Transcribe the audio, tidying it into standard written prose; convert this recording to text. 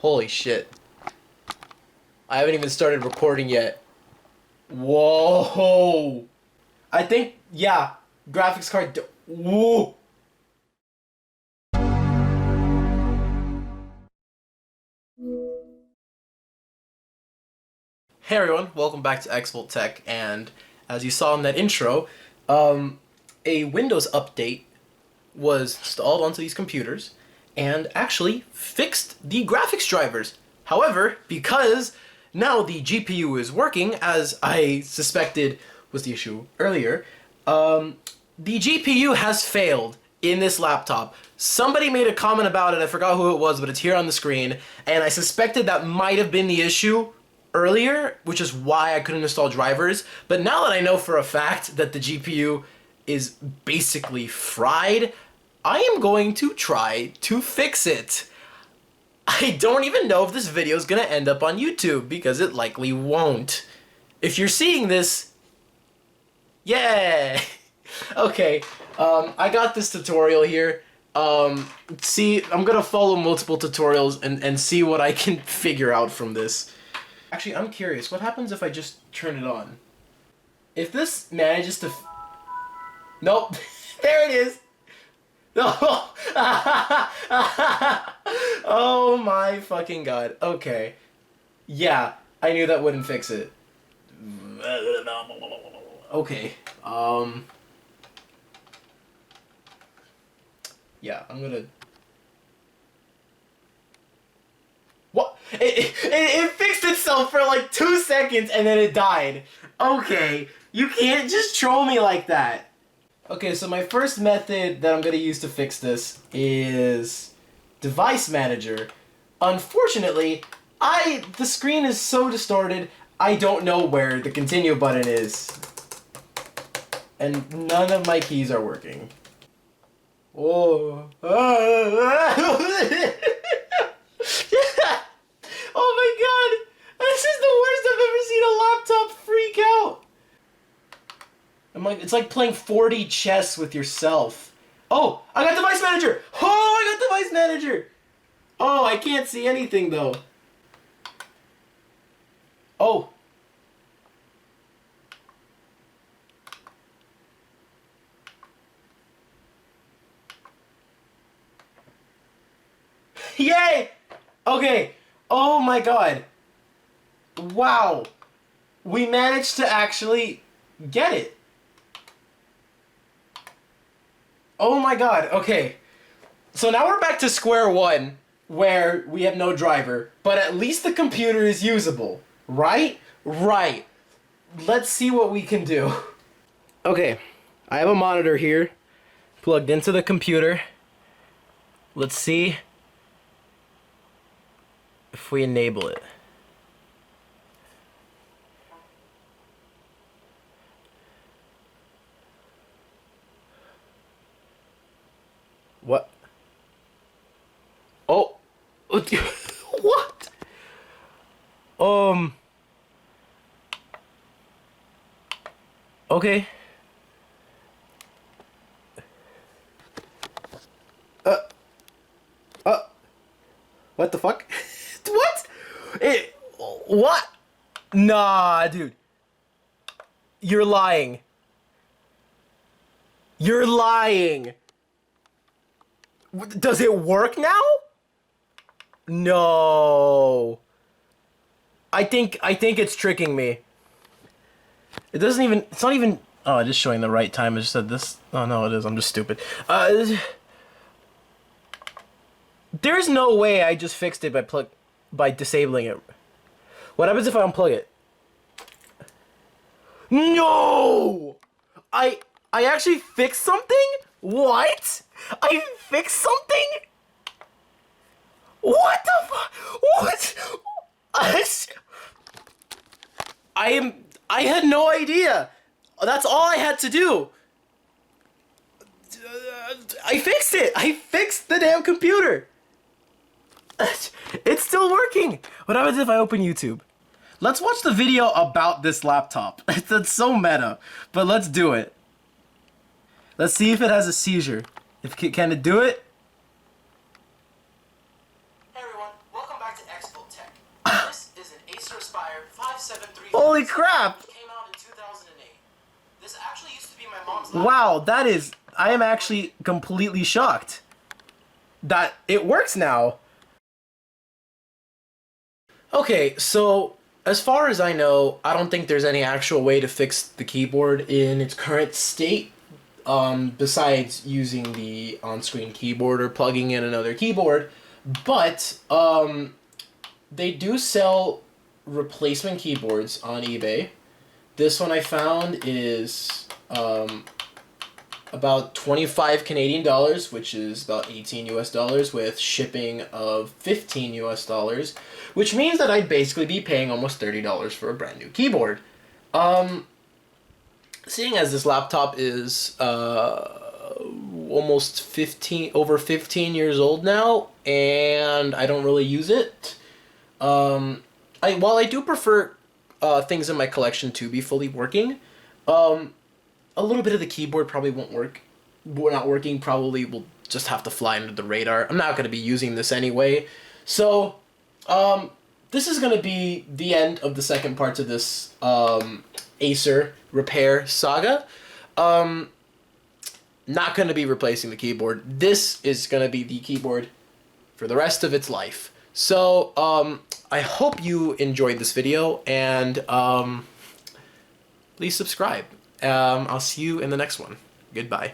Holy shit. I haven't even started recording yet. Whoa. I think, yeah, graphics card. Whoa. Hey everyone, welcome back to XVolt Tech, and as you saw in that intro, a Windows update was installed onto these computers and actually fixed the graphics drivers. However, because now the GPU is working, as I suspected was the issue earlier, the GPU has failed in this laptop. Somebody made a comment about it, I forgot who it was, but it's here on the screen, and I suspected that might have been the issue earlier, which is why I couldn't install drivers. But now that I know for a fact that the GPU is basically fried, I am going to try to fix it. I don't even know if this video is gonna end up on YouTube, because it likely won't. If you're seeing this, yeah. Okay, I got this tutorial here. See, I'm gonna follow multiple tutorials and see what I can figure out from this. Actually, I'm curious, what happens if I just turn it on? If this manages to... Nope. There it is. No. Oh my fucking god. Okay. Yeah, I knew that wouldn't fix it. Okay. Yeah, I'm gonna... What? It fixed itself for like 2 seconds and then it died. Okay, you can't just troll me like that. Okay, so my first method that I'm gonna use to fix this is Device Manager. Unfortunately, the screen is so distorted, I don't know where the continue button is. And none of my keys are working. Oh. Oh my god! This is the worst I've ever seen a laptop freak out! It's like playing 4D chess with yourself. Oh! I got Device Manager! Oh, I got Device Manager! Oh, I can't see anything though. Oh. Yay! Okay. Oh my god. Wow. We managed to actually get it. Oh my god. Okay. So now we're back to square one, where we have no driver, but at least the computer is usable. Right? Right. Let's see what we can do. Okay. I have a monitor here plugged into the computer. Let's see if we enable it. What? Oh. What? Okay. What the fuck? What? What? Nah, dude. You're lying. You're lying. Does it work now? No. I think it's tricking me. It doesn't even, it's not even, oh, it is showing the right time. It just said this. Oh no, it is. I'm just stupid. There's no way I just fixed it by disabling it. What happens if I unplug it? No! I actually fixed something? What? I fixed something? What the fuck? What? I had no idea. That's all I had to do. I fixed it. I fixed the damn computer. It's still working. What happens if I open YouTube? Let's watch the video about this laptop. That's so meta, but let's do it. Let's see if it has a seizure. Can it do it? Hey everyone, welcome back back to XVolt Tech. This is an Acer Aspire 573. Holy crap! Which came out in 2008. This actually used to be my mom's laptop. Wow, that is... I am actually completely shocked that it works now. Okay, so as far as I know, I don't think there's any actual way to fix the keyboard in its current state, besides using the on-screen keyboard or plugging in another keyboard. But they do sell replacement keyboards on eBay. This one I found is about 25 Canadian dollars, which is about 18 US dollars, with shipping of 15 US dollars, which means that I'd basically be paying almost $30 for a brand new keyboard. Seeing as this laptop is almost 15 years old now, and I don't really use it. While I do prefer things in my collection to be fully working, a little bit of the keyboard probably won't work. Not working probably will just have to fly under the radar. I'm not going to be using this anyway. So, this is going to be the end of the second part of this Acer repair saga. Not going to be replacing the keyboard. This is going to be the keyboard for the rest of its life. So, I hope you enjoyed this video, and please subscribe. I'll see you in the next one. Goodbye.